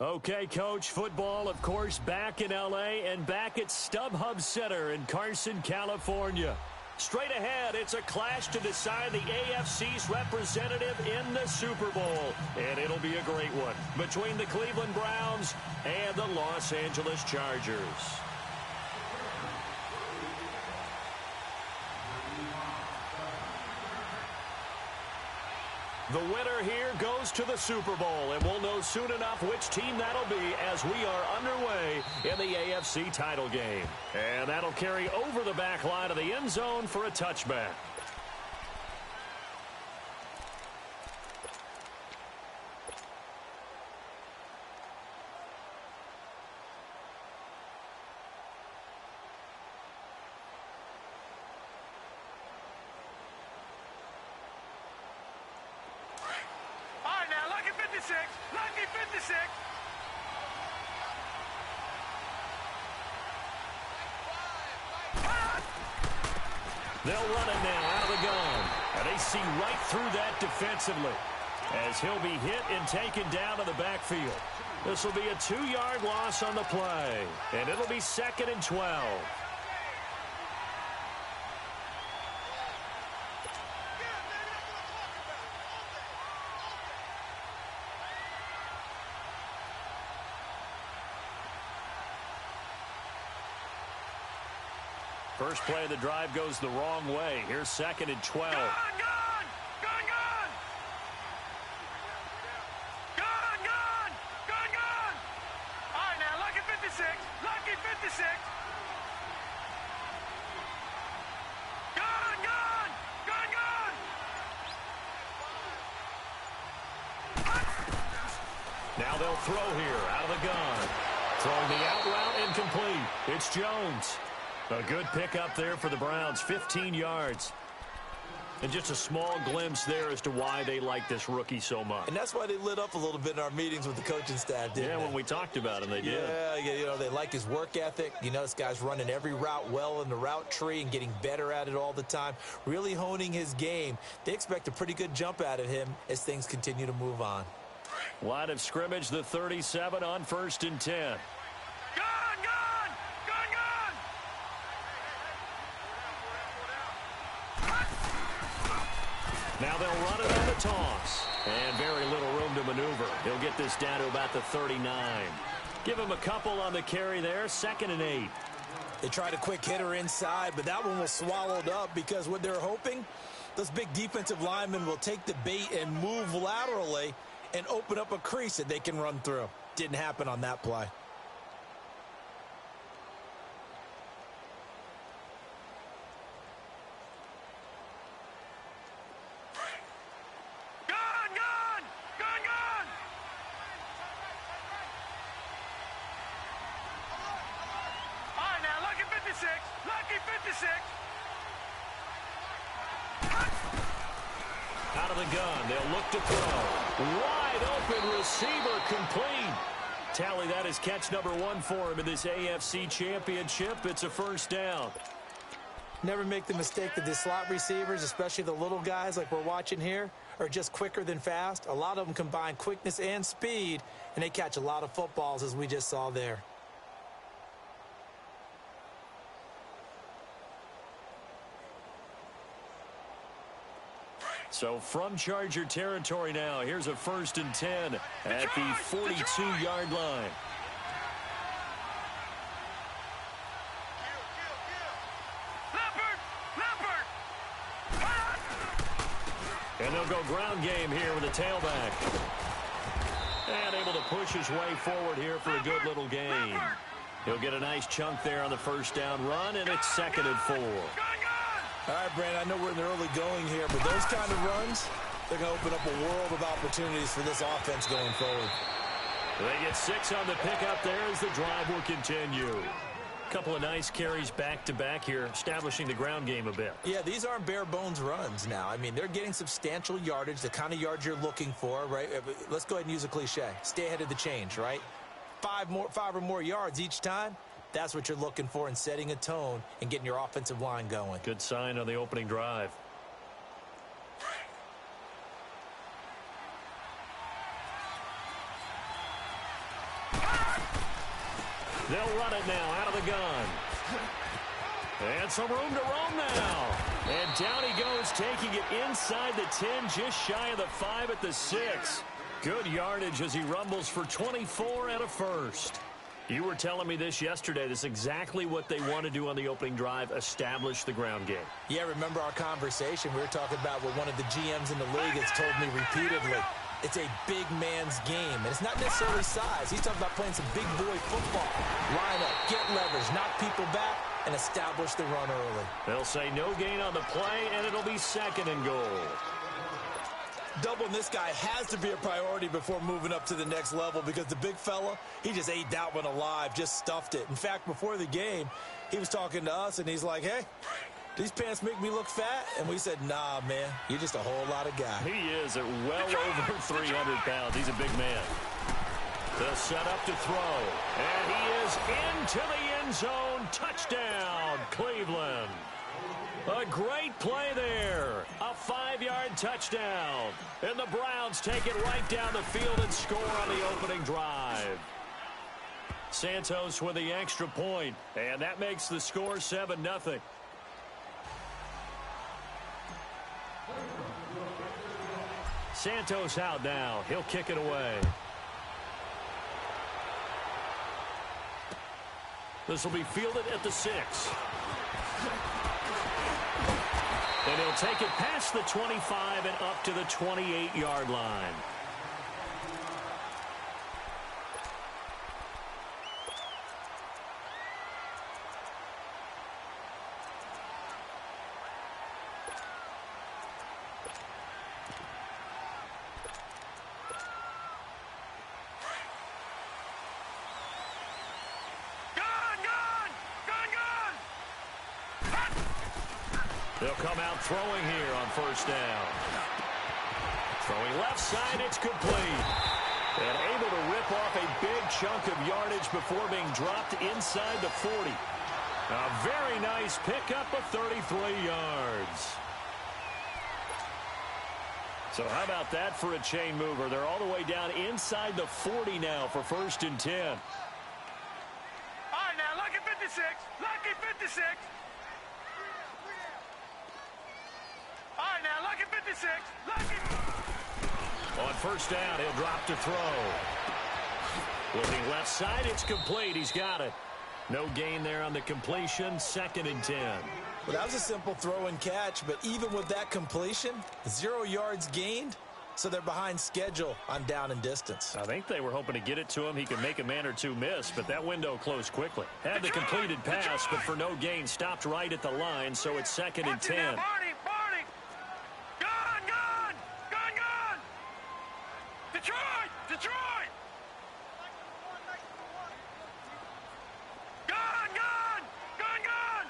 Okay, Coach, football, of course, back in L.A. and back at StubHub Center in Carson, California. Straight ahead, it's a clash to decide the AFC's representative in the Super Bowl. And it'll be a great one between the Cleveland Browns and the Los Angeles Chargers. The winner here goes to the Super Bowl, and we'll know soon enough which team that'll be as we are underway in the AFC title game. And that'll carry over the back line of the end zone for a touchback. Lucky 56. They'll run it now out of the gun. And they see right through that defensively as he'll be hit and taken down to the backfield. This will be a 2-yard loss on the play. And it'll be 2nd and 12. First play of the drive goes the wrong way. Here's 2nd and 12. Gone! All right, now, lucky 56. Lucky 56. Gone! Now they'll throw here out of the gun. Throwing the out route incomplete. It's Jones. A good pickup there for the Browns, 15 yards. And just a small glimpse there as to why they like this rookie so much. And that's why they lit up a little bit in our meetings with the coaching staff, didn't they? Yeah, when we talked about him, they did. Yeah, you know, they like his work ethic. You know, this guy's running every route well in the route tree and getting better at it all the time, really honing his game. They expect a pretty good jump out of him as things continue to move on. Line of scrimmage, the 37 on 1st and 10. Now they'll run it on the toss. And very little room to maneuver. He'll get this down to about the 39. Give him a couple on the carry there. 2nd and 8. They tried a quick hitter inside, but that one was swallowed up because what they're hoping, those big defensive linemen will take the bait and move laterally and open up a crease that they can run through. Didn't happen on that play. Lucky 56. Out of the gun, they'll look to throw. Wide open receiver complete. Tally, that is catch number 1 for him in this AFC Championship. It's a first down. Never make the mistake that the slot receivers, especially the little guys like we're watching here, are just quicker than fast. A lot of them combine quickness and speed, and they catch a lot of footballs, as we just saw there. So from Charger territory now, here's a 1st and 10 at the 42-yard line. And they'll go ground game here with a tailback. And able to push his way forward here for a good little gain. He'll get a nice chunk there on the first down run, and it's 2nd and 4. All right, Brandon, I know we're in the early going here, but those kind of runs, they're going to open up a world of opportunities for this offense going forward. They get 6 on the pickup there as the drive will continue. A couple of nice carries back-to-back here, establishing the ground game a bit. Yeah, these aren't bare-bones runs now. I mean, they're getting substantial yardage, the kind of yards you're looking for, right? Let's go ahead and use a cliche. Stay ahead of the change, right? 5 or more yards each time. That's what you're looking for in setting a tone and getting your offensive line going. Good sign on the opening drive. They'll run it now out of the gun. And some room to roam now. And down he goes, taking it inside the 10, just shy of the 5 at the 6. Good yardage as he rumbles for 24 and a first. You were telling me this yesterday. This is exactly what they want to do on the opening drive, establish the ground game. Yeah, remember our conversation? We were talking about what one of the GMs in the league has told me repeatedly. It's a big man's game, and it's not necessarily size. He's talking about playing some big boy football. Line up, get leverage, knock people back, and establish the run early. They'll say no gain on the play, and it'll be 2nd and goal. Doubling this guy has to be a priority before moving up to the next level because the big fella, he just ate that one alive, just stuffed it. In fact, before the game, he was talking to us, and he's like, hey, these pants make me look fat? And we said, nah, man, you're just a whole lot of guy. He is at well over 300 pounds. He's a big man. They'll set up to throw, and he is into the end zone. Touchdown, Cleveland. A great play there. A 5-yard touchdown. And the Browns take it right down the field and score on the opening drive. Santos with the extra point, and that makes the score 7-0. Santos out now. He'll kick it away. This will be fielded at the 6. And he'll take it past the 25 and up to the 28-yard line. They'll come out throwing here on first down. Throwing left side, it's complete. And able to rip off a big chunk of yardage before being dropped inside the 40. A very nice pickup of 33 yards. So how about that for a chain mover? They're all the way down inside the 40 now for 1st and 10. All right, now, lucky 56. Lucky 56. All right, now, lucky 56. Lucky. On first down, he'll drop to throw. Looking left side, it's complete. He's got it. No gain there on the completion. 2nd and 10. Well, that was a simple throw and catch, but even with that completion, 0 yards gained, so they're behind schedule on down and distance. I think they were hoping to get it to him. He could make a man or two miss, but that window closed quickly. Had the completed pass, but for no gain, stopped right at the line, so it's 2nd and 10. Barney, Barney. Gone, gone. Gone, gone. Detroit, Detroit. Gone, gone. Gone, gone.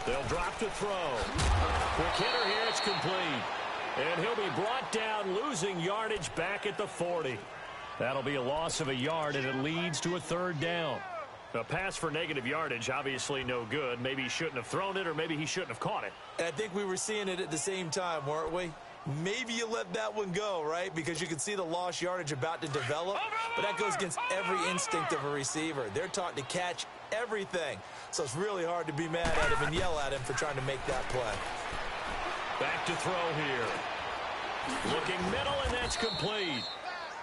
They'll drop to throw. Quick hitter here, it's complete. And he'll be brought down, losing yardage back at the 40. That'll be a loss of a yard, and it leads to a 3rd down. A pass for negative yardage, obviously no good. Maybe he shouldn't have thrown it, or maybe he shouldn't have caught it. And I think we were seeing it at the same time, weren't we? Maybe you let that one go, right? Because you can see the lost yardage about to develop, but that goes against every instinct of a receiver. They're taught to catch everything. So it's really hard to be mad at him and yell at him for trying to make that play. Back to throw here. Looking middle, and that's complete.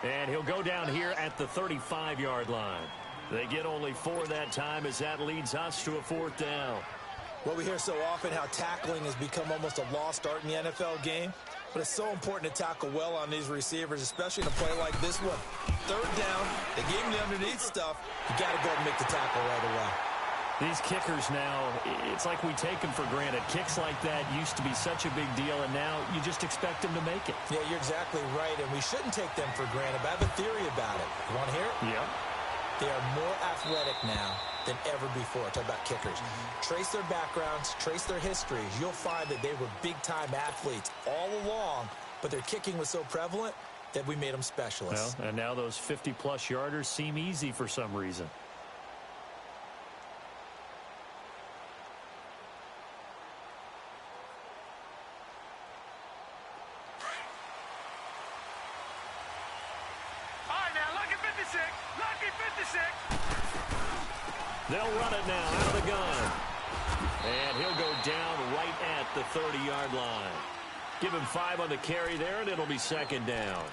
And he'll go down here at the 35-yard line. They get only 4 that time as that leads us to a 4th down. Well, we hear so often how tackling has become almost a lost art in the NFL game. But it's so important to tackle well on these receivers, especially in a play like this one. 3rd down, they gave him the underneath stuff. You got to go and make the tackle right away. These kickers now, it's like we take them for granted. Kicks like that used to be such a big deal, and now you just expect them to make it. Yeah, you're exactly right, and we shouldn't take them for granted. But I have a theory about it. You want to hear it? Yeah. They are more athletic now than ever before. Talk about kickers. Trace their backgrounds, trace their histories. You'll find that they were big-time athletes all along, but their kicking was so prevalent that we made them specialists. Well, and now those 50-plus yarders seem easy for some reason. They'll run it now out of the gun. And he'll go down right at the 30-yard line. Give him 5 on the carry there, and it'll be second down.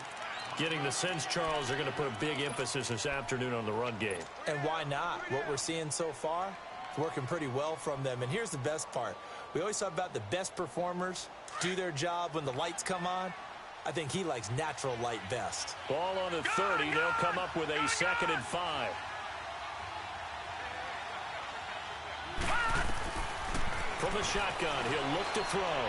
Getting the sense, Charles, they're going to put a big emphasis this afternoon on the run game. And why not? What we're seeing so far is working pretty well from them. And here's the best part. We always talk about the best performers do their job when the lights come on. I think he likes natural light best. Ball on the 30. They'll come up with a 2nd and 5. From the shotgun, he'll look to throw.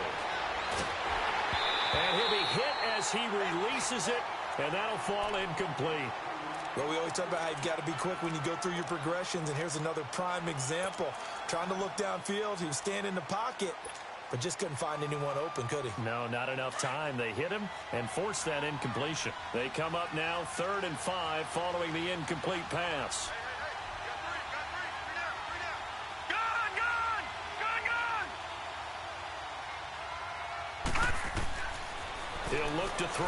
And he'll be hit as he releases it, and that'll fall incomplete. Well, we always talk about how you've got to be quick when you go through your progressions, and here's another prime example. Trying to look downfield, he was standing in the pocket, but just couldn't find anyone open, could he? No, not enough time. They hit him and forced that incompletion. They come up now 3rd and 5 following the incomplete pass. He'll look to throw.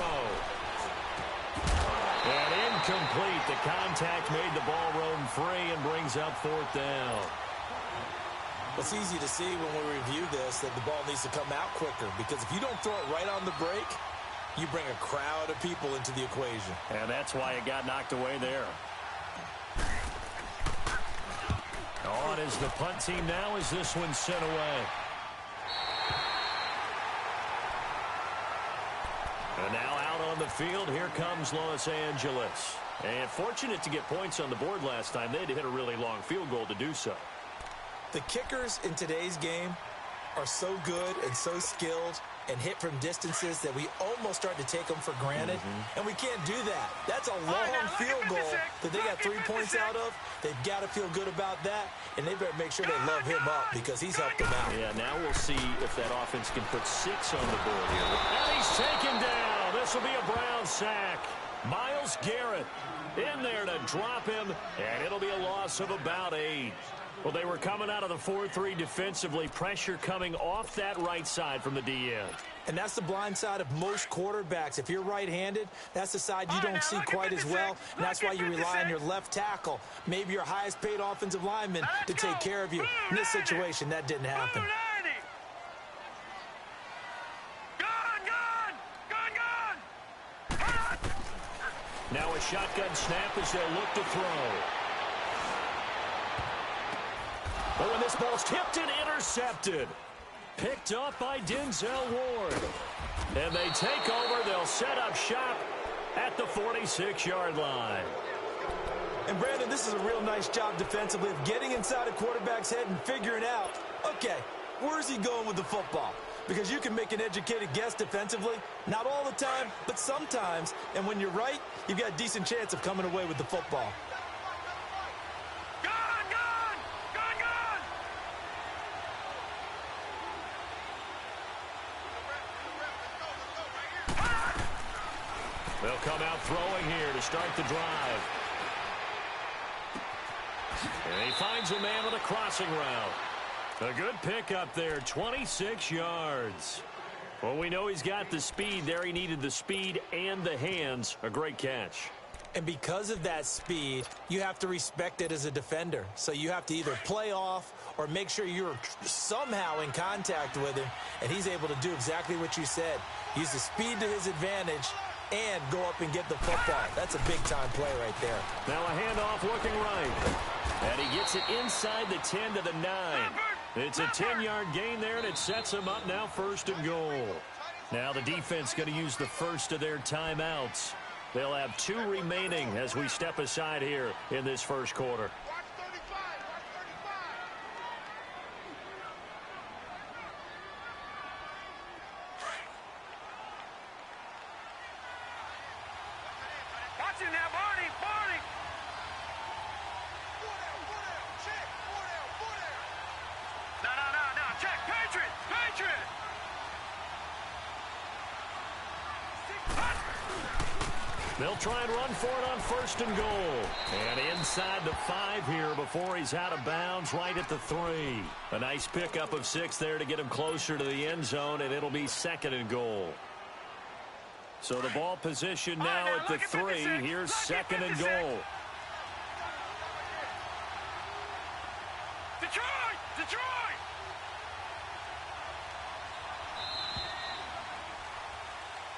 And incomplete. The contact made the ball roam free and brings up 4th down. It's easy to see when we review this that the ball needs to come out quicker, because if you don't throw it right on the break, you bring a crowd of people into the equation. And that's why it got knocked away there. On is the punt team now as this one's sent away. And now out on the field, here comes Los Angeles. And fortunate to get points on the board last time. They had to hit a really long field goal to do so. The kickers in today's game are so good and so skilled and hit from distances that we almost start to take them for granted. And we can't do that. That's a long field goal that they got 3 points out of. They've got to feel good about that, and they better make sure they love him up because he's helped them out. Yeah, now we'll see if that offense can put 6 on the board here. And he's taken down. This will be a Brown sack. Myles Garrett in there to drop him, and it'll be a loss of about 8. Well, they were coming out of the 4-3 defensively. Pressure coming off that right side from the DN. And that's the blind side of most quarterbacks. If you're right-handed, that's the side you don't see quite as well. And that's why you rely on your left tackle, maybe your highest-paid offensive lineman, to take care of you. In this situation, that didn't happen. Now a shotgun snap as they'll look to throw. Oh, and this ball's tipped and intercepted. Picked up by Denzel Ward. And they take over. They'll set up shop at the 46-yard line. And, Brandon, this is a real nice job defensively of getting inside a quarterback's head and figuring out, okay, where's he going with the football? Because you can make an educated guess defensively. Not all the time, but sometimes. And when you're right, you've got a decent chance of coming away with the football. They'll come out throwing here to start the drive. And he finds a man on a crossing route. A good pickup there, 26 yards. Well, we know he's got the speed there. He needed the speed and the hands. A great catch. And because of that speed, you have to respect it as a defender. So you have to either play off or make sure you're somehow in contact with him. And he's able to do exactly what you said. Use the speed to his advantage and go up and get the football. That's a big-time play right there. Now a handoff looking right. And he gets it inside the 10 to the 9. It's a 10-yard gain there, and it sets him up now 1st and goal. Now the defense going to use the first of their timeouts. They'll have 2 remaining as we step aside here in this first quarter. They'll try and run for it on 1st and goal. And inside the 5 here before he's out of bounds right at the 3. A nice pickup of 6 there to get him closer to the end zone, and it'll be 2nd and goal. So the ball position now at the 3. Here's 2nd and goal. Detroit! Detroit!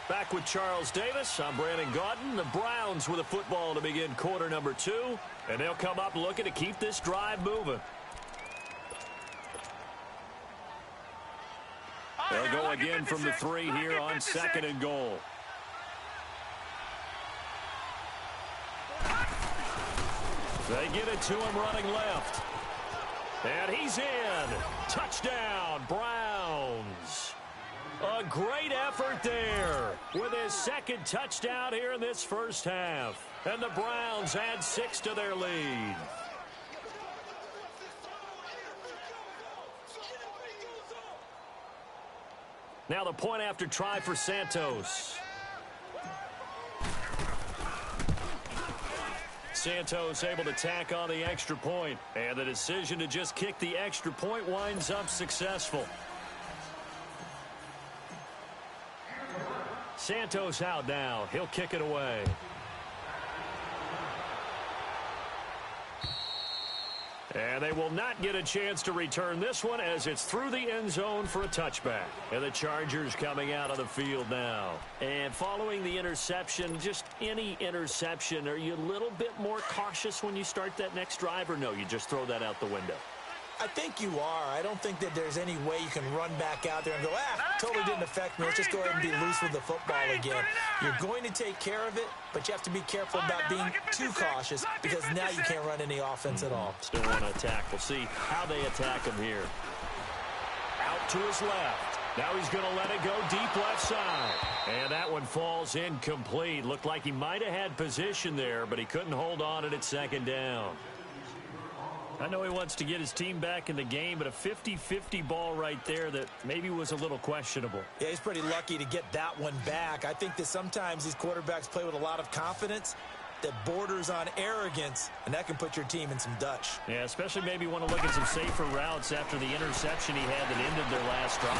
Back with Charles Davis. I'm Brandon Gaudin. The Browns with a football to begin quarter number 2. And they'll come up looking to keep this drive moving. They'll go again from the 3 here on 2nd and goal. They get it to him running left. And he's in. Touchdown, Browns. A great effort there with his 2nd touchdown here in this first half. And the Browns add 6 to their lead. Now the point after try for Santos. Santos able to tack on the extra point. And the decision to just kick the extra point winds up successful. Santos out now. He'll kick it away. And they will not get a chance to return this one as it's through the end zone for a touchback. And the Chargers coming out of the field now. And following the interception, just any interception, are you a little bit more cautious when you start that next drive, or no, you just throw that out the window? I think you are. I don't think that there's any way you can run back out there and go, totally didn't affect me. Let's just go ahead and be loose with the football again. You're going to take care of it, but you have to be careful about being too cautious because now you can't run any offense at all. Still want to attack. We'll see how they attack him here. Out to his left. Now he's going to let it go deep left side. And that one falls incomplete. Looked like he might have had position there, but he couldn't hold on at 2nd down. I know he wants to get his team back in the game, but a 50-50 ball right there that maybe was a little questionable. Yeah, he's pretty lucky to get that one back. I think that sometimes these quarterbacks play with a lot of confidence that borders on arrogance, and that can put your team in some Dutch. Yeah, especially maybe want to look at some safer routes after the interception he had that ended their last drive.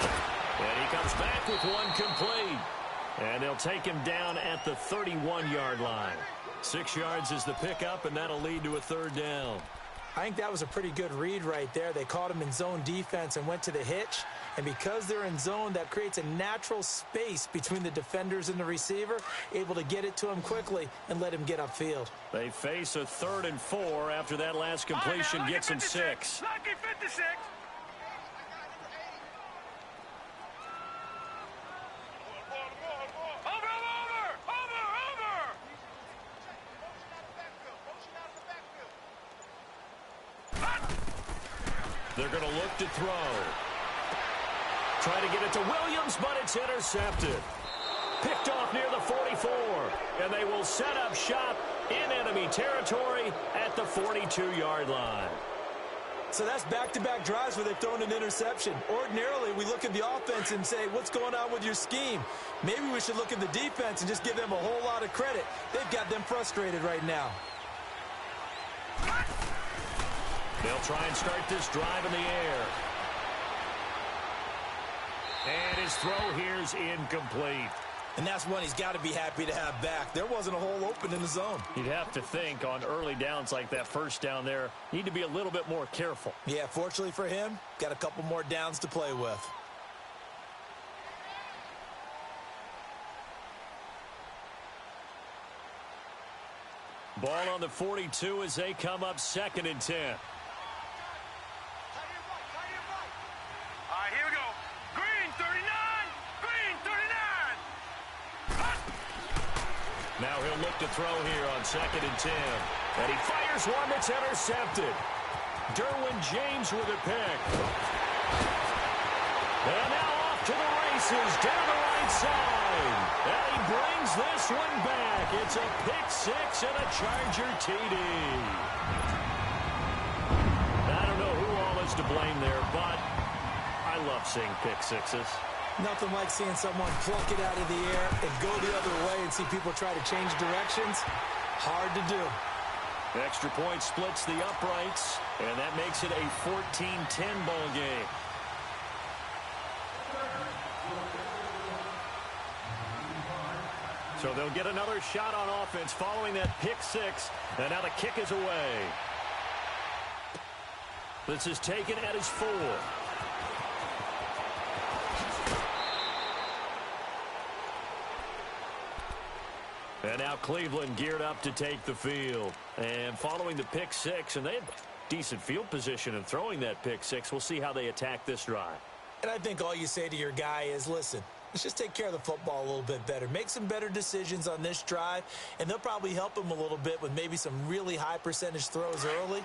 And he comes back with one complete. And they'll take him down at the 31-yard line. 6 yards is the pickup, and that'll lead to a 3rd down. I think that was a pretty good read right there. They caught him in zone defense and went to the hitch. And because they're in zone, that creates a natural space between the defenders and the receiver, able to get it to him quickly and let him get upfield. They face a 3rd and 4 after that last completion gets them 6. Lucky 56. They're going to look to throw. Try to get it to Williams, but it's intercepted. Picked off near the 44. And they will set up shop in enemy territory at the 42-yard line. So that's back-to-back drives where they've thrown an interception. Ordinarily, we look at the offense and say, what's going on with your scheme? Maybe we should look at the defense and just give them a whole lot of credit. They've got them frustrated right now. They'll try and start this drive in the air. And his throw here's incomplete. And that's one he's got to be happy to have back. There wasn't a hole open in the zone. You'd have to think on early downs like that first down there, need to be a little bit more careful. Yeah, fortunately for him, got a couple more downs to play with. Ball on the 42 as they come up 2nd and 10. Here we go. Green 39. Green 39. Now he'll look to throw here on 2nd and 10. And he fires one that's intercepted. Derwin James with a pick. And now off to the races down the right side. And he brings this one back. It's a pick 6 and a Charger TD. I don't know who all is to blame there, but I love seeing pick 6s. Nothing like seeing someone pluck it out of the air and go the other way and see people try to change directions. Hard to do. Extra point splits the uprights, and that makes it a 14-10 ball game. So they'll get another shot on offense following that pick 6, and now the kick is away. This is taken at his 4. And now Cleveland geared up to take the field. And following the pick 6, and they had decent field position in throwing that pick 6. We'll see how they attack this drive. And I think all you say to your guy is, listen, let's just take care of the football a little bit better. Make some better decisions on this drive, and they'll probably help him a little bit with maybe some really high percentage throws early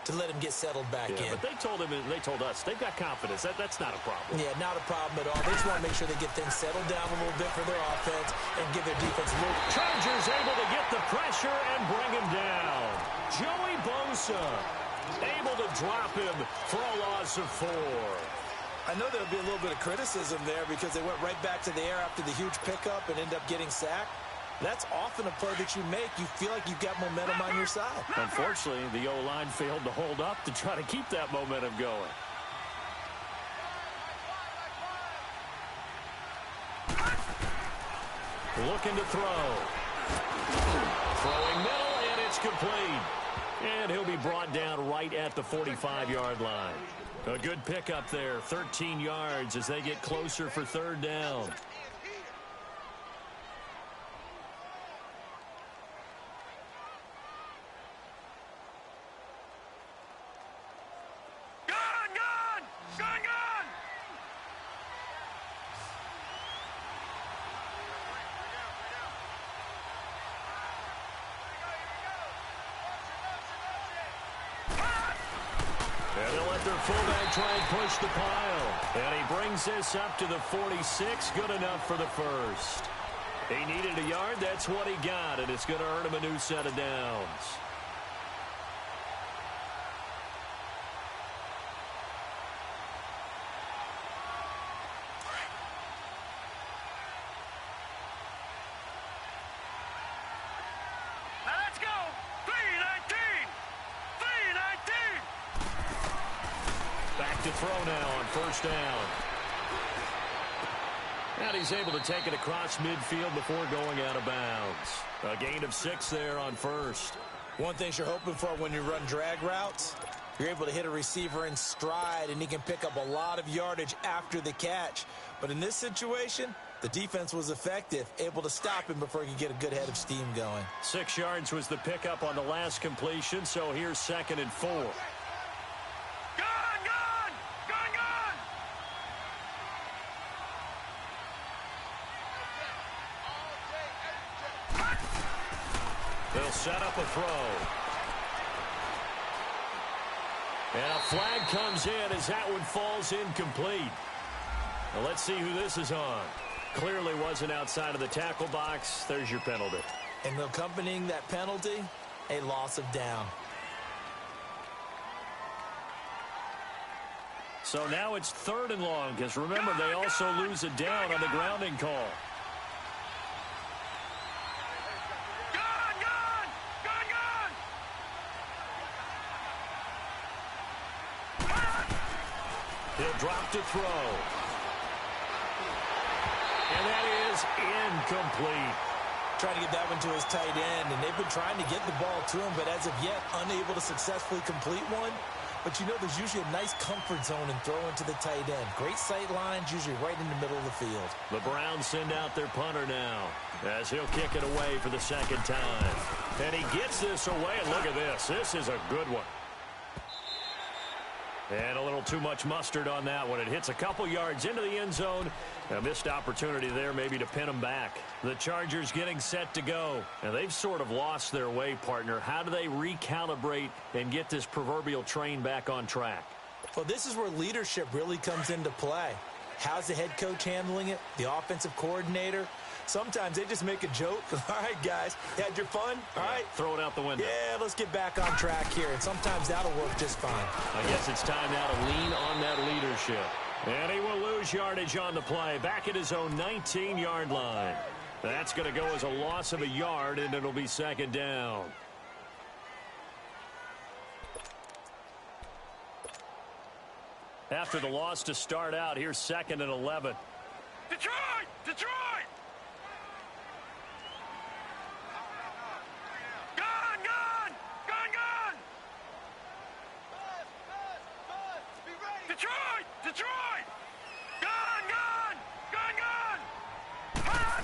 to let him get settled back in. But they told us, they've got confidence. That's not a problem. Yeah, not a problem at all. They just want to make sure they get things settled down a little bit for their offense and give their defense a little. Chargers able to get the pressure and bring him down. Joey Bosa able to drop him for a loss of 4. I know there'll be a little bit of criticism there because they went right back to the air after the huge pickup and ended up getting sacked. That's often a play that you make. You feel like you've got momentum on your side. Unfortunately, the O-line failed to hold up to try to keep that momentum going. Looking to throw. Throwing middle, and it's complete. And he'll be brought down right at the 45-yard line. A good pickup there, 13 yards as they get closer for 3rd down. Fullback try and push the pile. And he brings this up to the 46. Good enough for the first. He needed a yard. That's what he got. And it's going to earn him a new set of downs. Now let's go. 3-19. 3-19. Back to throw now on 1st down. And he's able to take it across midfield before going out of bounds. A gain of 6 there on 1st. One thing you're hoping for when you run drag routes, you're able to hit a receiver in stride, and he can pick up a lot of yardage after the catch. But in this situation, the defense was effective, able to stop him before he could get a good head of steam going. 6 yards was the pickup on the last completion, so here's 2nd and 4. They'll set up a throw. And a flag comes in as that one falls incomplete. Now let's see who this is on. Clearly wasn't outside of the tackle box. There's your penalty. And accompanying that penalty, a loss of down. So now it's 3rd and long, because remember, they also lose a down on the grounding call. He'll drop to throw. And that is incomplete. Trying to get that one to his tight end, and they've been trying to get the ball to him, but as of yet, unable to successfully complete one. But you know, there's usually a nice comfort zone in throwing to the tight end. Great sight lines, usually right in the middle of the field. The Browns send out their punter now, as he'll kick it away for the 2nd time. And he gets this away, and look at this. This is a good one. And a little too much mustard on that one. It hits a couple yards into the end zone. A missed opportunity there maybe to pin them back. The Chargers getting set to go. And they've sort of lost their way, partner. How do they recalibrate and get this proverbial train back on track? Well, this is where leadership really comes into play. How's the head coach handling it? The offensive coordinator? Sometimes they just make a joke. All right, guys, you had your fun? All right. Throw it out the window. Yeah, let's get back on track here. And sometimes that'll work just fine. I guess it's time now to lean on that leadership. And he will lose yardage on the play. Back at his own 19-yard line. That's going to go as a loss of a yard, and it'll be 2nd down. After the loss to start out, here's 2nd and 11. Detroit! Detroit! Gone! Gone! Gone! Gone! Detroit! Detroit! Gun! Gun! Gun! Gun! Hot!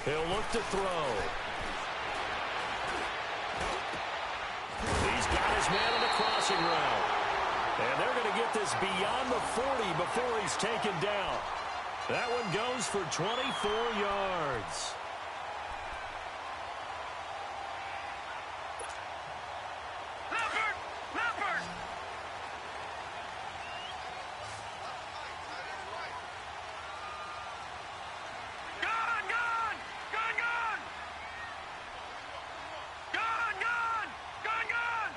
He'll look to throw. He's got his man on the crossing route. And they're going to get this beyond the 40 before he's taken down. That one goes for 24 yards. Leopard! Leopard! Gun! Gun! Gun! Gun! Gun! Gun! Gun! Gun!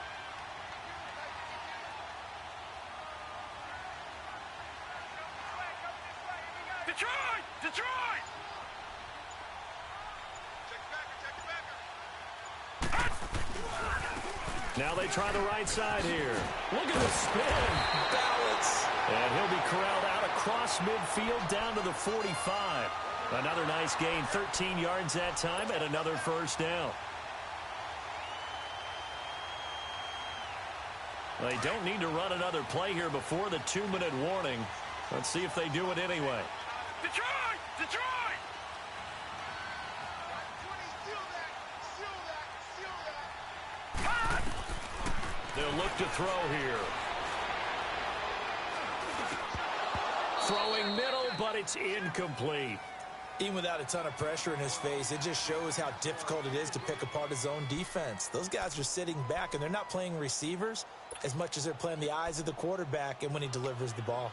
Detroit! Detroit! Now they try the right side here. Look at the spin. Balance. And he'll be corralled out across midfield down to the 45. Another nice gain, 13 yards that time, and another first down. They don't need to run another play here before the 2-minute warning. Let's see if they do it anyway. Detroit! Detroit! They'll look to throw here. Throwing middle, but it's incomplete. Even without a ton of pressure in his face, it just shows how difficult it is to pick apart his own defense. Those guys are sitting back, and they're not playing receivers as much as they're playing the eyes of the quarterback and when he delivers the ball.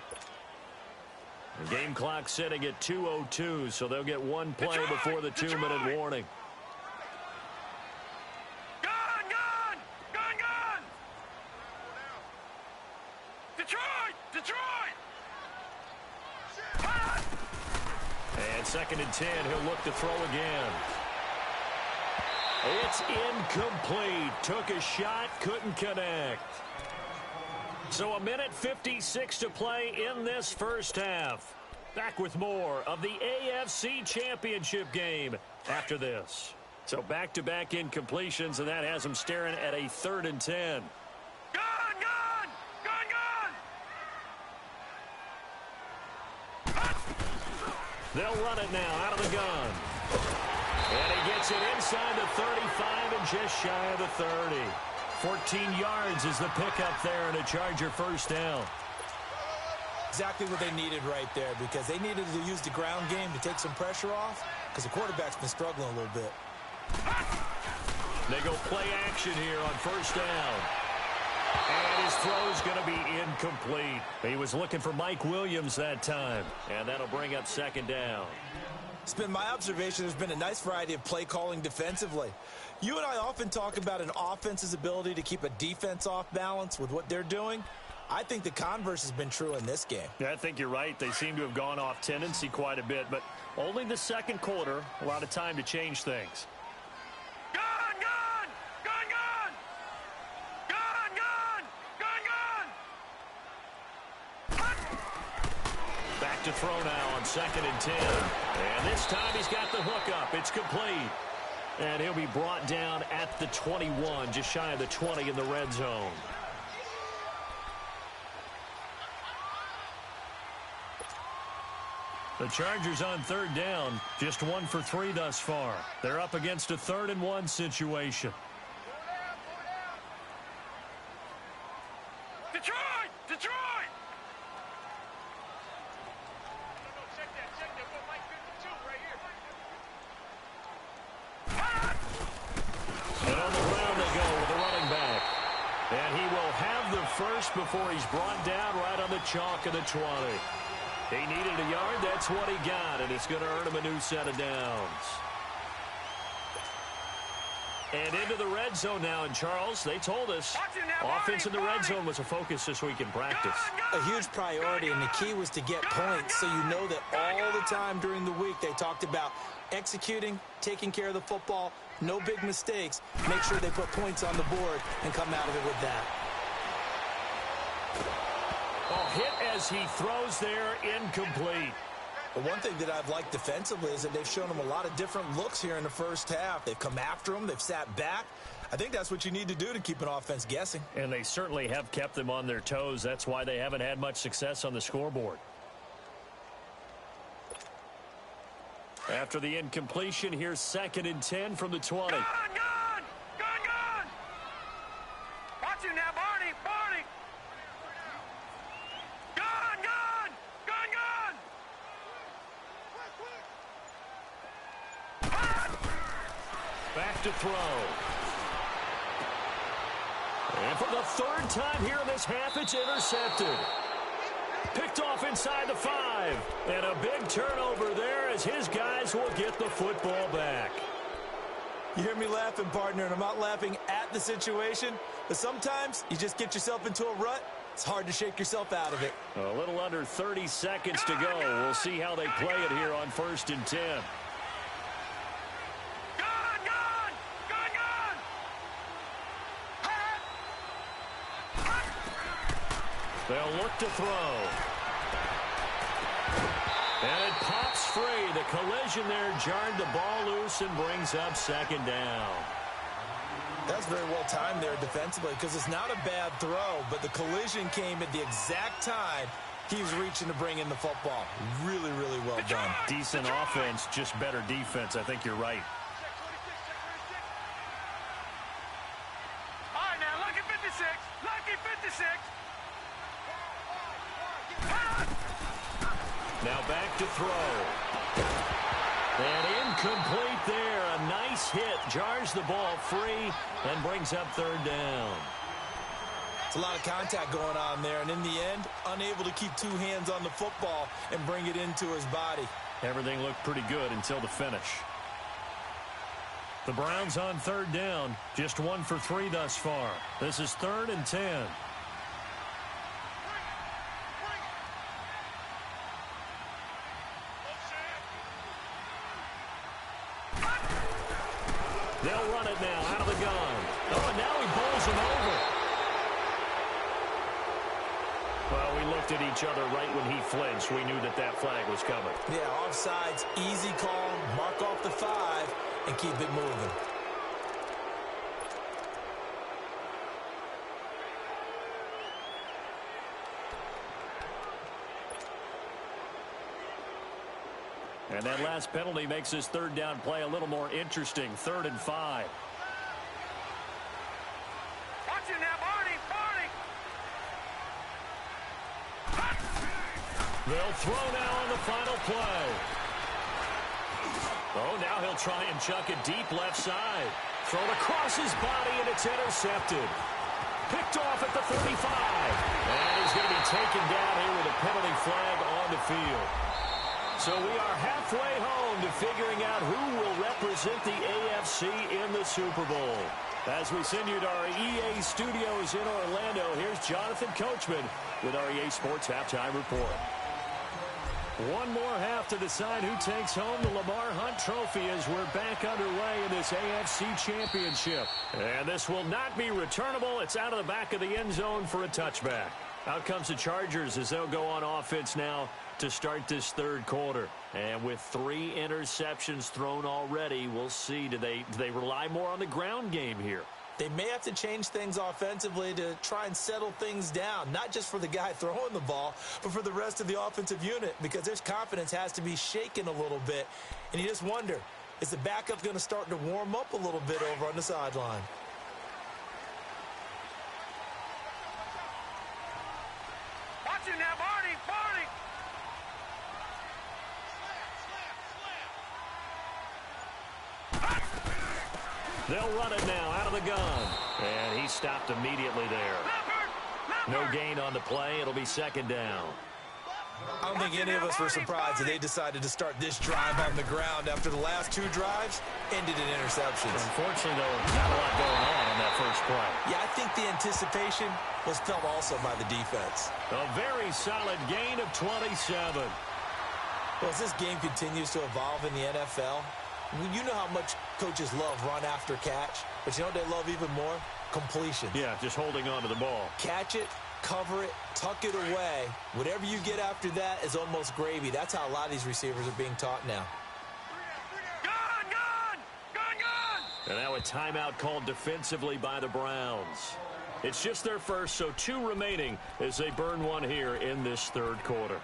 The game clock sitting at 2:02, so they'll get one play before the 2-minute warning. Gun! Gun! Gun! Gun! Detroit! Detroit! Hot! And 2nd and 10, he'll look to throw again. It's incomplete. Took a shot, couldn't connect. So 1:56 to play in this first half. Back with more of the AFC Championship game after this. So back-to-back incompletions, and that has them staring at a 3rd and 10. Gun! Gun! Gun! Gun! Hot! They'll run it now out of the gun. And he gets it inside the 35 and just shy of the 30. 14 yards is the pickup there and a Charger first down. Exactly what they needed right there, because they needed to use the ground game to take some pressure off, because the quarterback's been struggling a little bit. They go play action here on first down. And his throw's going to be incomplete. He was looking for Mike Williams that time. And that'll bring up 2nd down. It's been my observation there's been a nice variety of play calling defensively. You and I often talk about an offense's ability to keep a defense off balance with what they're doing. I think the converse has been true in this game. Yeah, I think you're right. They seem to have gone off tendency quite a bit, but only the 2nd quarter, a lot of time to change things. Gun! Gun! Gun! Gun! Gun! Gun! Gun! Gun! Hot! Back to throw now on 2nd and 10. And this time he's got the hook up. It's complete. And he'll be brought down at the 21, just shy of the 20 in the red zone. The Chargers on 3rd down, just 1 for 3 thus far. They're up against a 3rd and 1 situation. Detroit! Detroit! Hot! And on the ground they go with the running back. And he will have the first before he's brought down right on the chalk of the 20. He needed a yard, that's what he got, and it's going to earn him a new set of downs. And into the red zone now, and Charles, they told us offense in the red zone was a focus this week in practice. A huge priority, and the key was to get points, so you know that all the time during the week they talked about executing, taking care of the football, no big mistakes, make sure they put points on the board and come out of it with that. Hit as he throws there, incomplete. But one thing that I've liked defensively is that they've shown him a lot of different looks here in the first half. They've come after him. They've sat back. I think that's what you need to do to keep an offense guessing. And they certainly have kept them on their toes. That's why they haven't had much success on the scoreboard. After the incompletion, here's 2nd and 10 from the 20. Gone! Watch him now, Barney! Gone! Back to throw. And for the 3rd time here in this half, it's intercepted. Picked off inside the 5. And a big turnover there as his guys will get the football back. You hear me laughing, partner, and I'm not laughing at the situation, but sometimes you just get yourself into a rut. It's hard to shake yourself out of it. A little under 30 seconds to go. We'll see how they play it here on 1st and 10. They'll look to throw. And it pops free. The collision there jarred the ball loose and brings up 2nd down. That's very well timed there defensively because it's not a bad throw, but the collision came at the exact time he was reaching to bring in the football. Really, really well done. Decent offense, just better defense. I think you're right. All right, now, lucky 56. Lucky 56. Now back to throw. And incomplete there. A nice hit. Jars the ball free and brings up 3rd down. It's a lot of contact going on there, and in the end, unable to keep 2 hands on the football and bring it into his body. Everything looked pretty good until the finish. The Browns on 3rd down. Just 1 for 3 thus far. This is 3rd and 10. They'll run it now out of the gun. Oh, and now he bowls him over. Well, we looked at each other right when he flinched. We knew that that flag was coming. Yeah, offsides, easy call, mark off the 5, and keep it moving. And that last penalty makes his 3rd down play a little more interesting. 3rd and 5. Watch him now, Barney! They'll throw now on the final play. Oh, now he'll try and chuck it deep left side. Thrown across his body, and it's intercepted. Picked off at the 35. And he's going to be taken down here with a penalty flag on the field. So we are halfway home to figuring out who will represent the AFC in the Super Bowl. As we send you to our EA studios in Orlando, here's Jonathan Coachman with our EA Sports Halftime Report. One more half to decide who takes home the Lamar Hunt Trophy as we're back underway in this AFC Championship. And this will not be returnable. It's out of the back of the end zone for a touchback. Out comes the Chargers as they'll go on offense now to start this 3rd quarter. And with 3 interceptions thrown already, we'll see. Do they rely more on the ground game here? They may have to change things offensively to try and settle things down, not just for the guy throwing the ball, but for the rest of the offensive unit, because their confidence has to be shaken a little bit. And you just wonder, is the backup going to start to warm up a little bit over on the sideline? Watch him now, Barney! They'll run it now out of the gun. And he stopped immediately there. No gain on the play. It'll be 2nd down. I don't think any of us were surprised that they decided to start this drive on the ground after the last 2 drives ended in interceptions. Unfortunately, though, not a lot going on that first play. Yeah, I think the anticipation was felt also by the defense. A very solid gain of 27. Well, as this game continues to evolve in the NFL, you know how much coaches love run after catch, but you know what they love even more? Completion. Yeah, just holding on to the ball. Catch it, cover it, tuck it away. Whatever you get after that is almost gravy. That's how a lot of these receivers are being taught now. And now a timeout called defensively by the Browns. It's just their first, so 2 remaining as they burn one here in this third quarter.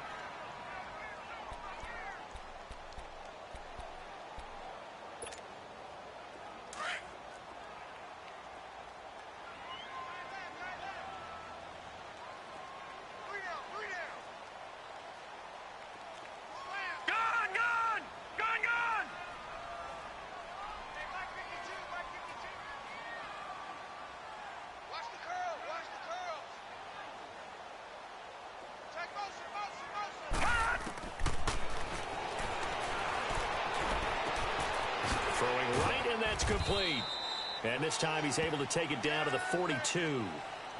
Throwing right, and that's complete. And this time he's able to take it down to the 42.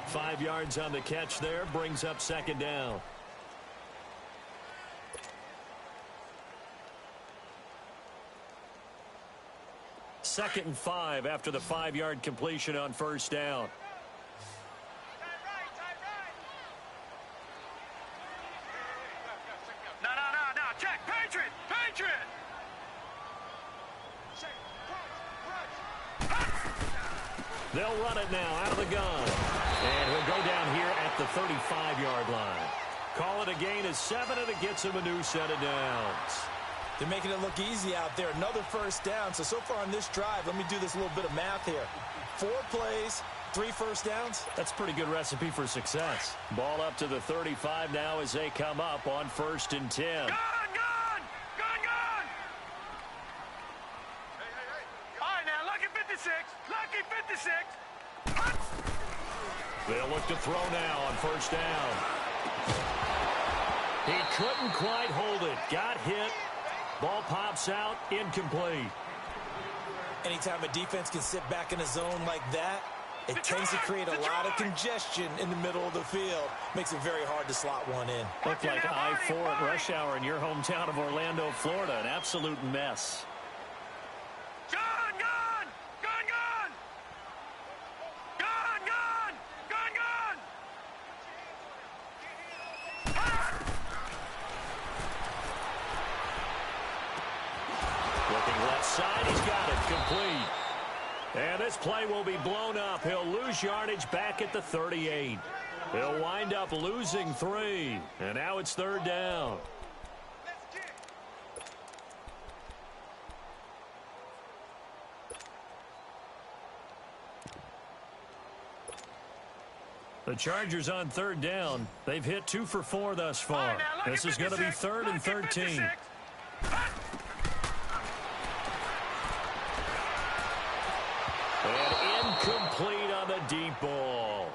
5 yards on the catch there, brings up second down. Second and 5 after the 5-yard completion on first down. No. Check. Patriot. They'll run it now out of the gun. And he'll go down here at the 35-yard line. Call it a gain of 7, and it gets him a new set of downs. They're making it look easy out there. Another first down. So far on this drive, let me do this little bit of math here. 4 plays, 3 first downs. That's a pretty good recipe for success. Ball up to the 35 now as they come up on 1st and 10. Gun! All right, now, lucky 56. They'll look to throw now on first down. He couldn't quite hold it. Got hit. Ball pops out. Incomplete. Anytime a defense can sit back in a zone like that, it tends to create a lot of congestion in the middle of the field. Makes it very hard to slot one in. Looked like I-4 at rush hour in your hometown of Orlando, Florida. An absolute mess. Side, he's got it complete. And this play will be blown up. He'll lose yardage back at the 38. He'll wind up losing 3. And now it's 3rd down. The Chargers on 3rd down. They've hit 2 for 4 thus far. This is going to be 3rd and 13. And incomplete on the deep ball.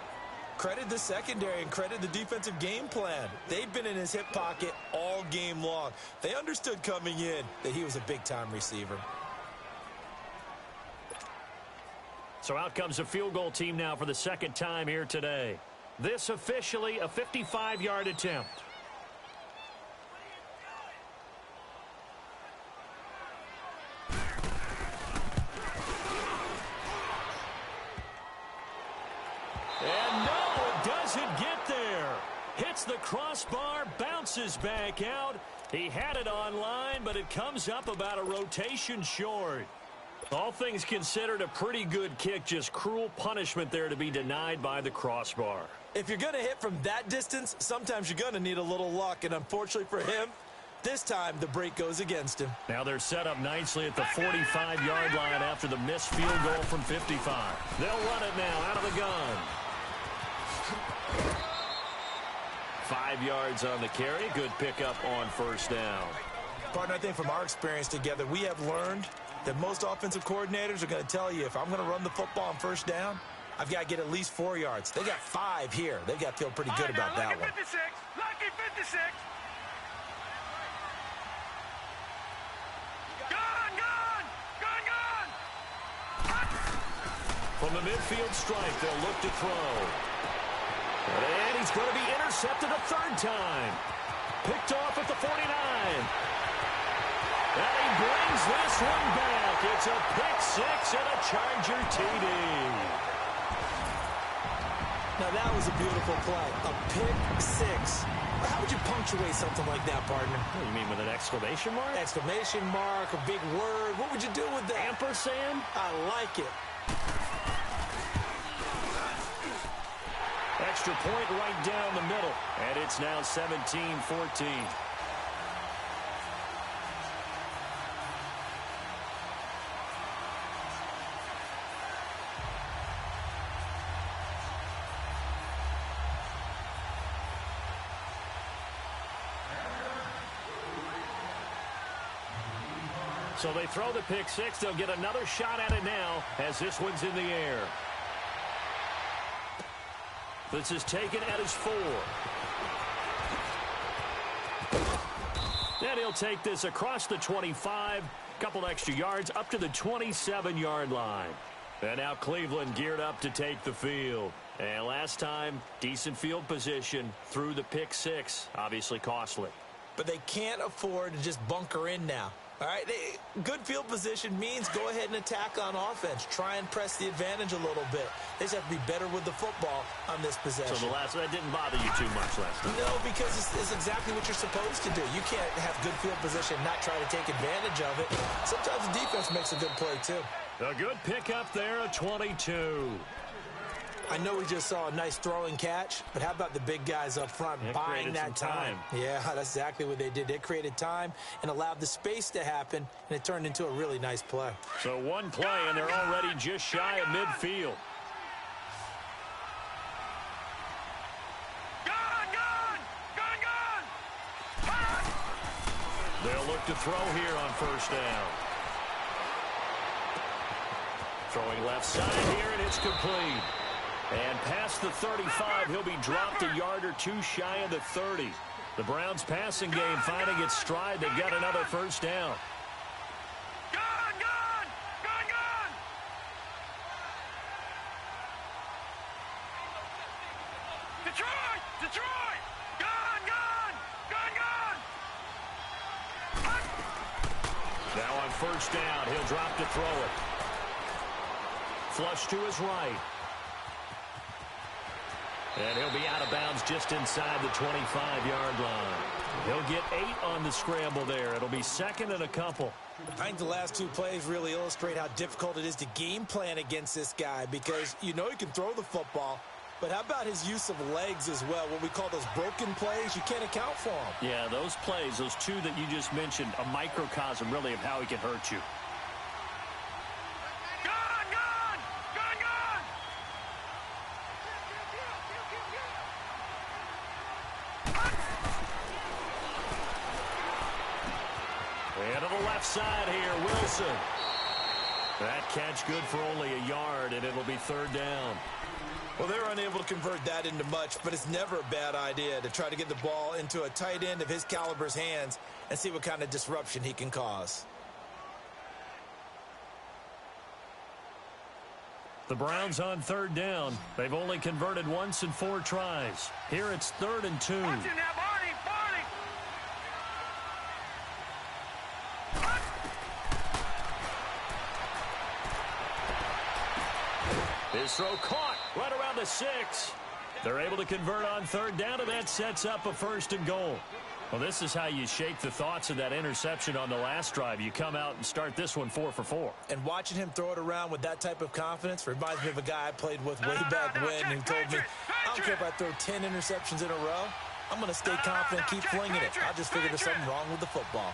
Credit the secondary and credit the defensive game plan. They've been in his hip pocket all game long. They understood coming in that he was a big-time receiver. So out comes a field goal team now for the 2nd time here today. This officially a 55-yard attempt. And no, it doesn't get there. Hits the crossbar, bounces back out. He had it on line, but it comes up about a rotation short. All things considered, a pretty good kick, just cruel punishment there to be denied by the crossbar. If you're going to hit from that distance, sometimes you're going to need a little luck, and unfortunately for him, this time the break goes against him. Now they're set up nicely at the 45-yard line after the missed field goal from 55. They'll run it now out of the gun. 5 yards on the carry. Good pickup on first down. Partner, I think from our experience together, we have learned that most offensive coordinators are going to tell you, if I'm going to run the football on first down, I've got to get at least 4 yards. They got 5 here. They've got to feel pretty good about that one. Lucky 56. From the midfield stripe, they'll look to throw. And he's going to be intercepted a 3rd time. Picked off at the 49. And he brings this one back. It's a pick-6 and a Charger TD. Now that was a beautiful play. A pick-6. How would you punctuate something like that, partner? What do you mean, with an exclamation mark? Exclamation mark, a big word. What would you do with that? Ampersand? I like it. Extra point right down the middle. And it's now 17-14. So they throw the pick six. They'll get another shot at it now as this one's in the air. This is taken at his 4. And he'll take this across the 25. Couple extra yards up to the 27-yard line. And now Cleveland geared up to take the field. And last time, decent field position through the pick six. Obviously costly. But they can't afford to just bunker in now. All right, good field position means go ahead and attack on offense. Try and press the advantage a little bit. They just have to be better with the football on this possession. So that didn't bother you too much last time? No, because it's exactly what you're supposed to do. You can't have good field position and not try to take advantage of it. Sometimes the defense makes a good play, too. A good pickup there, a 22. I know we just saw a nice throwing catch, but how about the big guys up front buying that time? Yeah, that's exactly what they did. They created time and allowed the space to happen, and it turned into a really nice play. So one play, and they're already just shy of midfield. They'll look to throw here on first down. Throwing left side here, and it's complete. And past the 35, he'll be dropped a yard or two shy of the 30. The Browns' passing game finding its stride. They've got another first down. Detroit! Now on first down, he'll drop to throw it. Flush to his right. And he'll be out of bounds just inside the 25-yard line. He'll get 8 on the scramble there. It'll be second and a couple. I think the last two plays really illustrate how difficult it is to game plan against this guy because you know he can throw the football, but how about his use of legs as well? What we call those broken plays, you can't account for them. Yeah, those plays, those two that you just mentioned, a microcosm really of how he can hurt you. Side here, Wilson. That catch good for only a yard, and it'll be third down. Well, they're unable to convert that into much, but it's never a bad idea to try to get the ball into a tight end of his caliber's hands and see what kind of disruption he can cause. The Browns on third down. They've only converted once in 4 tries. Here it's 3rd and 2. His throw caught right around the 6. They're able to convert on third down, and that sets up a 1st and goal. Well, this is how you shake the thoughts of that interception on the last drive. You come out and start this one 4 for 4. And watching him throw it around with that type of confidence reminds me of a guy I played with way back when who told me, I don't care if I throw 10 interceptions in a row. I'm going to stay confident, keep flinging it. I just figured there's something wrong with the football.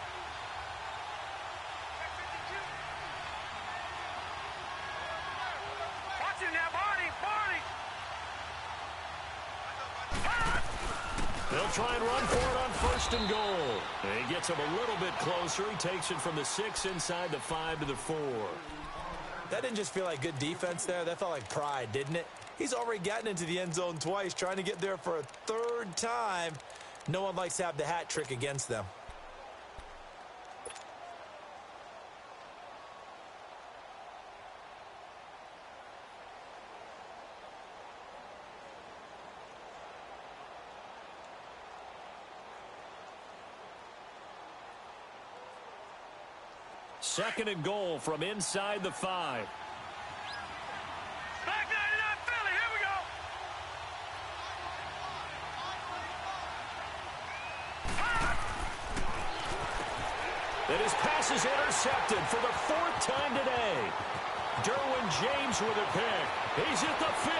They'll try and run for it on 1st and goal. And he gets him a little bit closer. He takes it from the 6 inside the 5 to the 4. That didn't just feel like good defense there. That felt like pride, didn't it? He's already gotten into the end zone twice, trying to get there for a 3rd time. No one likes to have the hat trick against them. Second and goal from inside the 5. Back 99 Philly, here we go. And his pass is intercepted for the 4th time today. Derwin James with a pick. He's at the 50.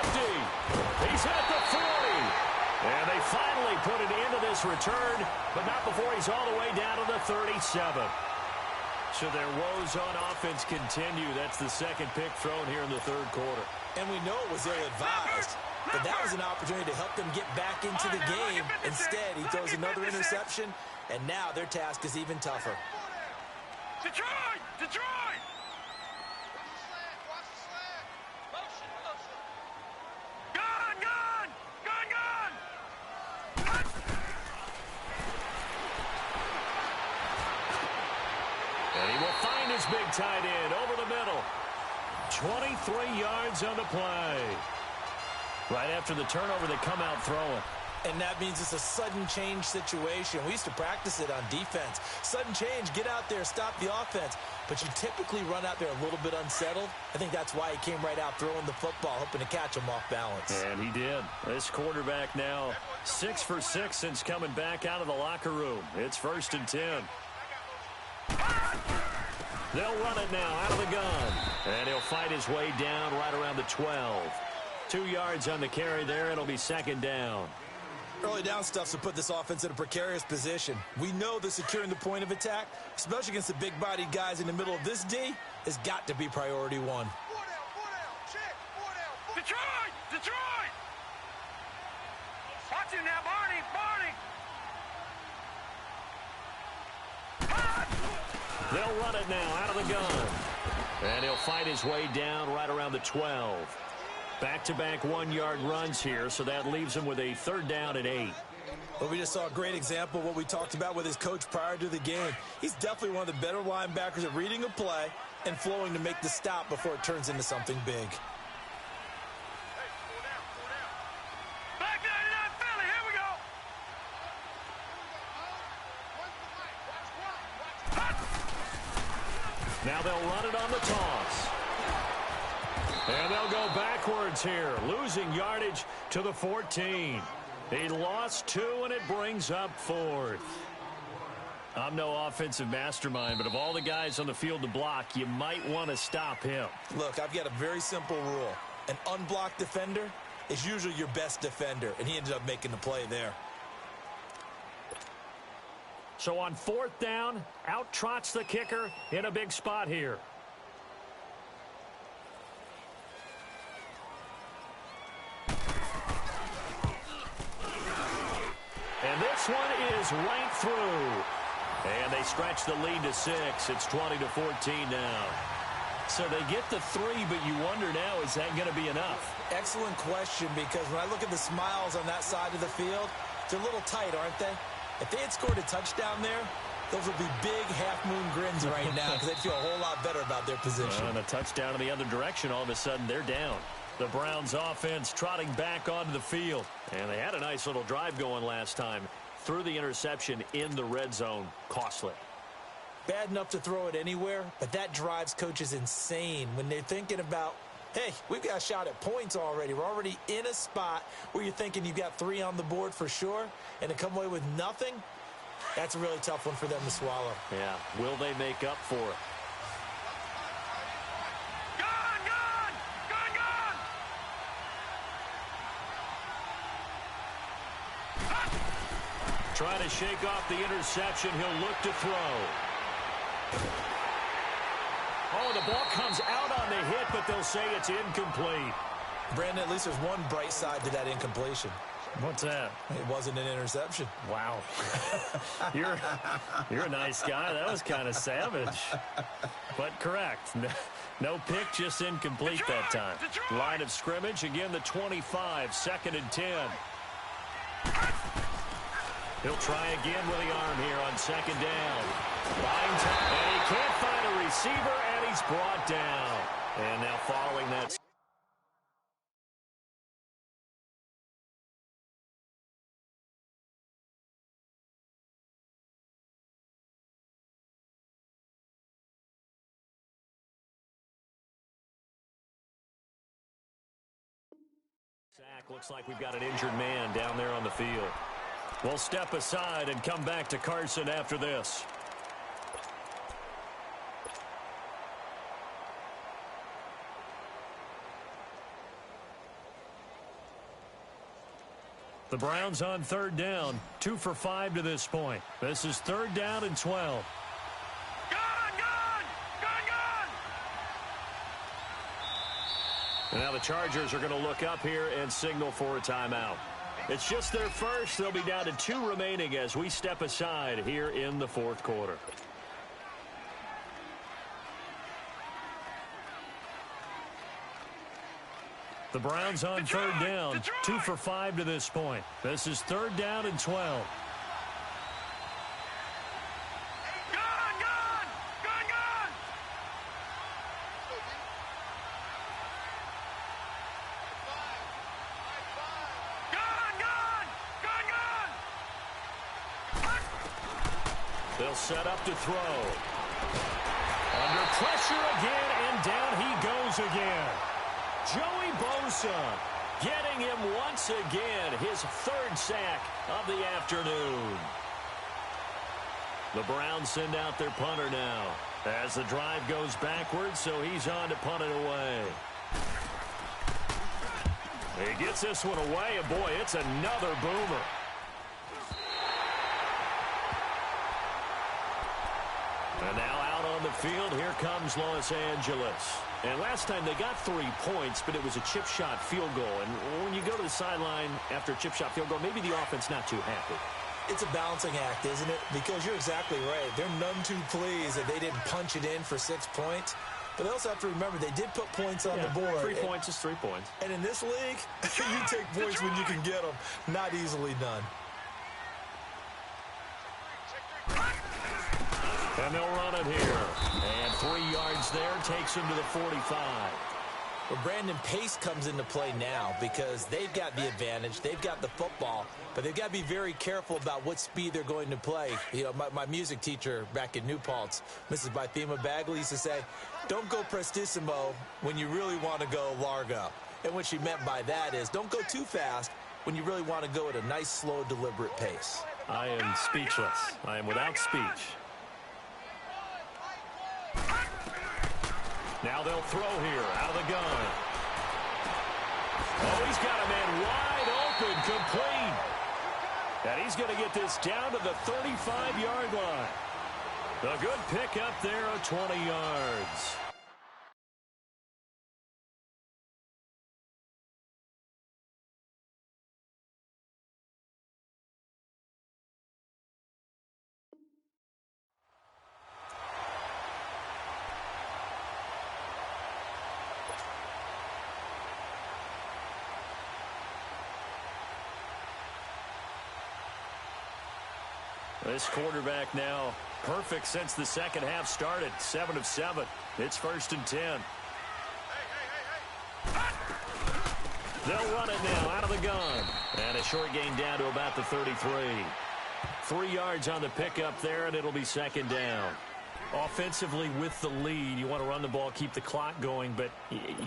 He's at the 40. And they finally put an end to this return, but not before he's all the way down to the 37. So their woes on offense continue. That's the second pick thrown here in the third quarter. And we know it was ill-advised, but that was an opportunity to help them get back into the game. Instead, he throws another interception, and now their task is even tougher. Detroit! Detroit! Gone! Gone! Gone! Gone! And he will find his big tight end over the middle. 23 yards on the play. Right after the turnover, they come out throwing. And that means it's a sudden change situation. We used to practice it on defense. Sudden change, get out there, stop the offense. But you typically run out there a little bit unsettled. I think that's why he came right out throwing the football, hoping to catch him off balance. And he did. This quarterback now 6 for 6 since coming back out of the locker room. It's 1st and 10. They'll run it now out of the gun. And he'll fight his way down right around the 12. 2 yards on the carry there. It'll be 2nd down. Early down stuff to put this offense in a precarious position. We know that securing the point of attack, especially against the big-bodied guys in the middle of this D, has got to be priority one. Detroit! Detroit! Watch him now, Barney! Barney! They'll run it now out of the gun. And he'll fight his way down right around the 12. Back-to-back 1-yard runs here, so that leaves him with a 3rd down and 8. Well, we just saw a great example of what we talked about with his coach prior to the game. He's definitely one of the better linebackers at reading a play and flowing to make the stop before it turns into something big. Back 99 Philly, here we go! Now they'll run it on the toss. And they'll go backwards here, losing yardage to the 14. He lost 2, and it brings up 4th. I'm no offensive mastermind, but of all the guys on the field to block, you might want to stop him. Look, I've got a very simple rule. An unblocked defender is usually your best defender, and he ended up making the play there. So on 4th down, out trots the kicker in a big spot here. And this one is right through. And they stretch the lead to 6. It's 20-14 now. So they get the 3, but you wonder now, is that going to be enough? Excellent question, because when I look at the smiles on that side of the field, they're a little tight, aren't they? If they had scored a touchdown there, those would be big half-moon grins right now because they'd feel a whole lot better about their position. And a touchdown in the other direction, all of a sudden they're down. The Browns offense trotting back onto the field. And they had a nice little drive going last time. Threw the interception in the red zone. Costly. Bad enough to throw it anywhere, but that drives coaches insane when they're thinking about, hey, we've got a shot at points already. We're already in a spot where you're thinking you've got 3 on the board for sure, and to come away with nothing, that's a really tough one for them to swallow. Yeah, will they make up for it? Trying to shake off the interception. He'll look to throw. Oh, the ball comes out on the hit, but they'll say it's incomplete. Brandon, at least there's one bright side to that incompletion. What's that? It wasn't an interception. Wow. You're a nice guy. That was kind of savage. But correct. No pick, just incomplete that time. Line of scrimmage, again the 25, 2nd and 10. He'll try again with the arm here on 2nd down. And he can't find a receiver, and he's brought down. And now following that. Sack. Looks like we've got an injured man down there on the field. We'll step aside and come back to Carson after this. The Browns on third down, 2 for 5 to this point. This is third down and 12. And now the Chargers are going to look up here and signal for a timeout. It's just their first. They'll be down to 2 remaining as we step aside here in the fourth quarter. The Browns on third down, 2 for 5 to this point. This is third down and 12. They'll set up to throw. Under pressure again, and down he goes again. Joey Bosa getting him once again, his third sack of the afternoon. The Browns send out their punter now as the drive goes backwards, so he's on to punt it away. He gets this one away, and boy, it's another boomer. And now out on the field, here comes Los Angeles. And last time they got 3 points, but it was a chip shot field goal. And when you go to the sideline after a chip shot field goal, maybe the offense not too happy. It's a balancing act, isn't it? Because you're exactly right. They're none too pleased that they didn't punch it in for 6 points. But they also have to remember they did put points on the board. 3 points is 3 points. And in this league, you take points when you can get them. Not easily done. And they'll run it here. And 3 yards there takes him to the 45. Well, Brandon, pace comes into play now because they've got the advantage. They've got the football, but they've got to be very careful about what speed they're going to play. You know, my music teacher back in New Paltz, Mrs. Bythema Bagley, used to say, don't go prestissimo when you really want to go largo. And what she meant by that is don't go too fast when you really want to go at a nice, slow, deliberate pace. I am speechless. I am without speech. Now they'll throw here out of the gun. Oh, he's got a man wide open, complete. And he's going to get this down to the 35-yard line. A good pickup there of 20 yards. This quarterback now perfect since the second half started. 7 of 7. It's 1st and 10. They'll run it now out of the gun. And a short gain down to about the 33. 3 yards on the pickup there, and it'll be 2nd down. Offensively with the lead, you want to run the ball, keep the clock going, but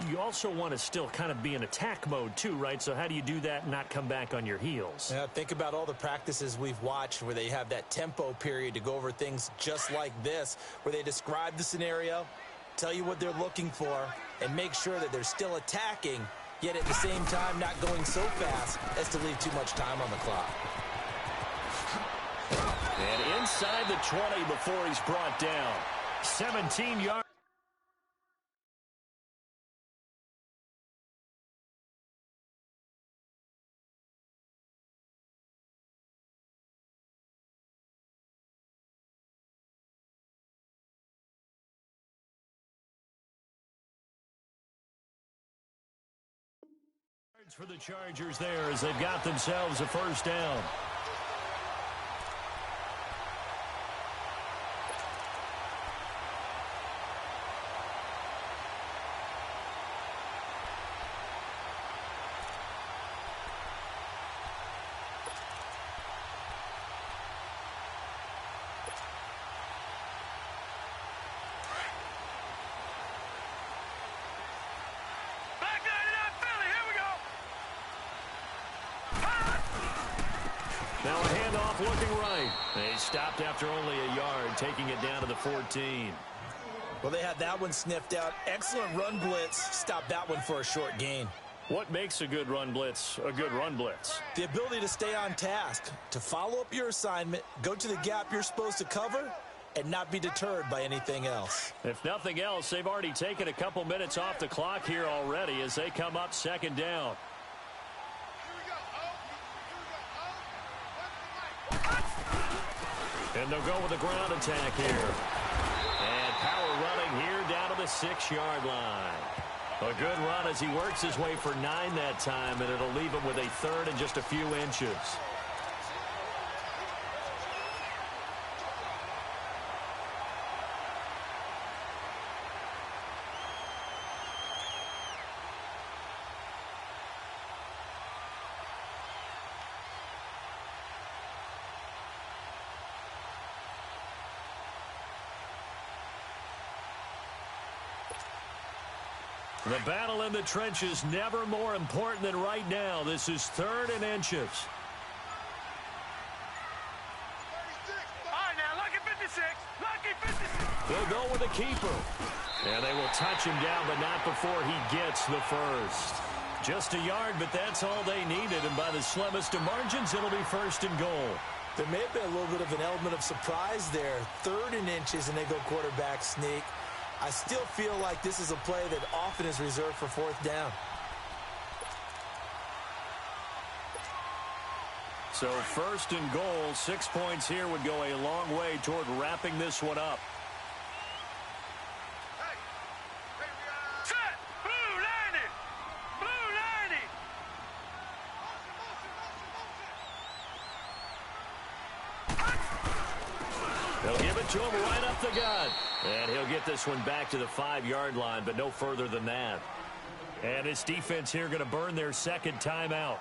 you also want to still kind of be in attack mode too, right? So how do you do that and not come back on your heels? Yeah, think about all the practices we've watched where they have that tempo period to go over things just like this, where they describe the scenario, tell you what they're looking for, and make sure that they're still attacking, yet at the same time not going so fast as to leave too much time on the clock. And inside the 20 before he's brought down. 17 yards. For the Chargers there as they've got themselves a 1st down. Now a handoff looking right. They stopped after only a yard, taking it down to the 14. Well, they had that one sniffed out. Excellent run blitz. Stopped that one for a short gain. What makes a good run blitz a good run blitz? The ability to stay on task, to follow up your assignment, go to the gap you're supposed to cover, and not be deterred by anything else. If nothing else, they've already taken a couple minutes off the clock here already as they come up second down. And they'll go with the ground attack here. And power running here down to the 6-yard line. A good run as he works his way for 9 that time, and it'll leave him with a third and just a few inches. The battle in the trenches never more important than right now. This is 3rd and inches. All right, now, lucky 56. Lucky 56. They'll go with the keeper. And they will touch him down, but not before he gets the first. Just a yard, but that's all they needed. And by the slimmest of margins, it'll be 1st and goal. There may have been a little bit of an element of surprise there. 3rd and inches, and they go quarterback sneak. I still feel like this is a play that often is reserved for 4th down. So 1st and goal, 6 points here would go a long way toward wrapping this one up. Set. Blue landing. Blue landing. They'll give it to him right up the gut. And he'll get this one back to the 5-yard line, but no further than that. And this defense here going to burn their 2nd timeout.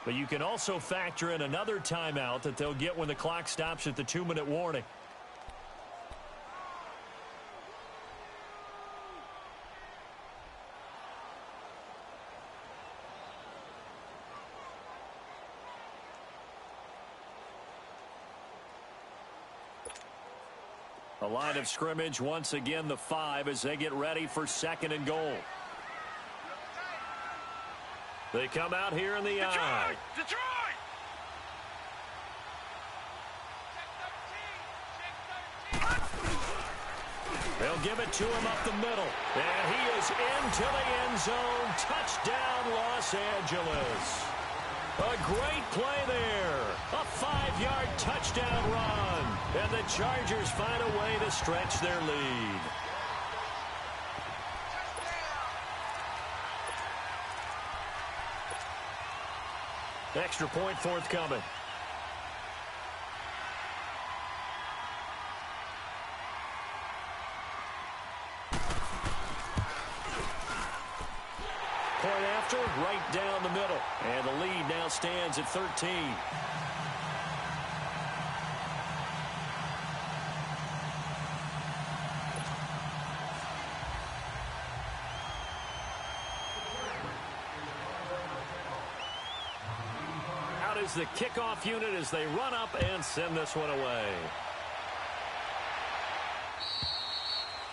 But you can also factor in another timeout that they'll get when the clock stops at the 2-minute warning. The line of scrimmage once again the 5 as they get ready for 2nd and goal. They come out here in the eye. Detroit! They'll give it to him up the middle. And he is into the end zone. Touchdown, Los Angeles. A great play there. A 5-yard touchdown run. And the Chargers find a way to stretch their lead. Extra point forthcoming. Point after, right down the middle. And the lead now stands at 13. Out is the kickoff unit as they run up and send this one away.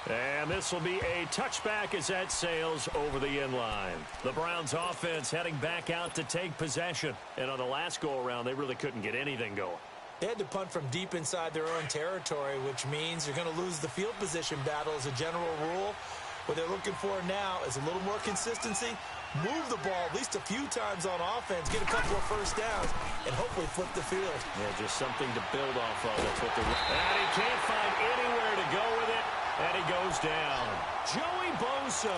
And this will be a touchback as that sails over the end line. The Browns offense heading back out to take possession. And on the last go-around, they really couldn't get anything going. They had to punt from deep inside their own territory, which means you're going to lose the field position battle as a general rule. What they're looking for now is a little more consistency, move the ball at least a few times on offense, get a couple of first downs, and hopefully flip the field. Yeah, just something to build off of. That's what they're... And he can't find anywhere to go with it. And he goes down. Joey Bosa.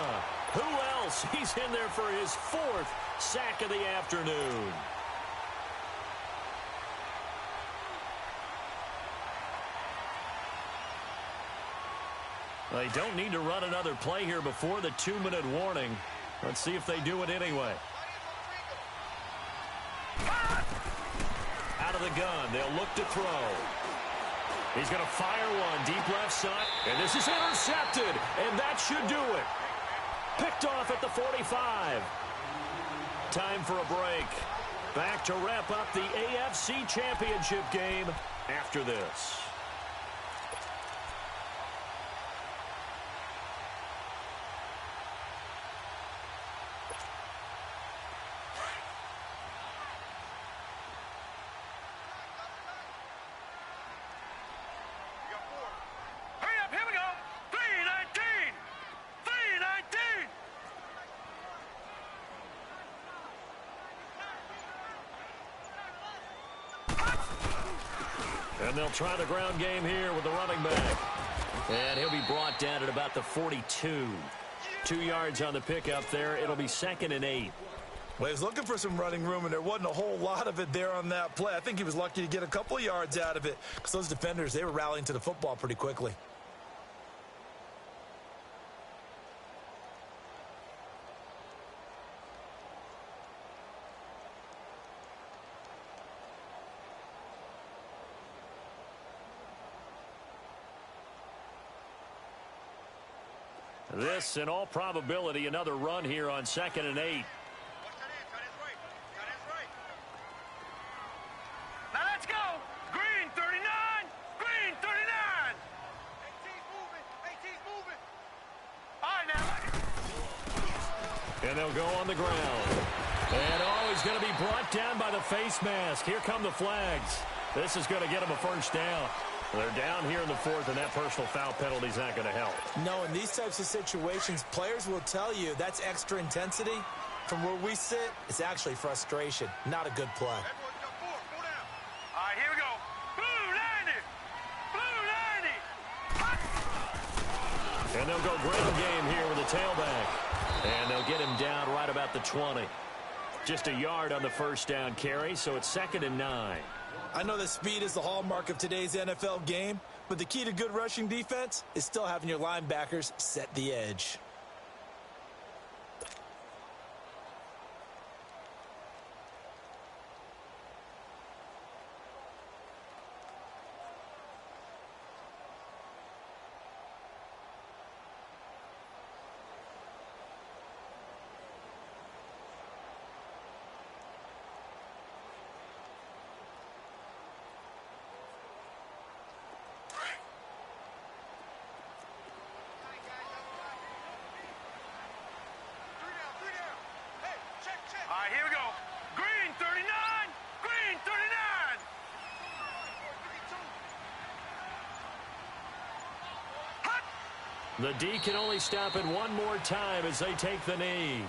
Who else? He's in there for his 4th sack of the afternoon. They don't need to run another play here before the 2-minute warning. Let's see if they do it anyway. Out of the gun. They'll look to throw. He's going to fire one deep left side. And this is intercepted. And that should do it. Picked off at the 45. Time for a break. Back to wrap up the AFC Championship game after this. And they'll try the ground game here with the running back. And he'll be brought down at about the 42. 2 yards on the pickup there. It'll be 2nd and 8. Well, he was looking for some running room, and there wasn't a whole lot of it there on that play. I think he was lucky to get a couple of yards out of it because those defenders, they were rallying to the football pretty quickly. This, in all probability, another run here on 2nd and 8. Now let's go. Green 39. Green 39. AT's moving. AT's moving. All right, now. And they'll go on the ground. And he's going to be brought down by the face mask. Here come the flags. This is going to get him a first down. They're down here in the 4th, and that personal foul penalty is not going to help. No, in these types of situations, players will tell you that's extra intensity. From where we sit, it's actually frustration. Not a good play. All right, here we go. Blue 90. Blue 90. And they'll go ground game here with the tailback. And they'll get him down right about the 20. Just a yard on the first down carry, so it's 2nd and 9. I know that speed is the hallmark of today's NFL game, but the key to good rushing defense is still having your linebackers set the edge. All right, here we go. Green 39. Green 39. The D can only stop it one more time as they take the knee.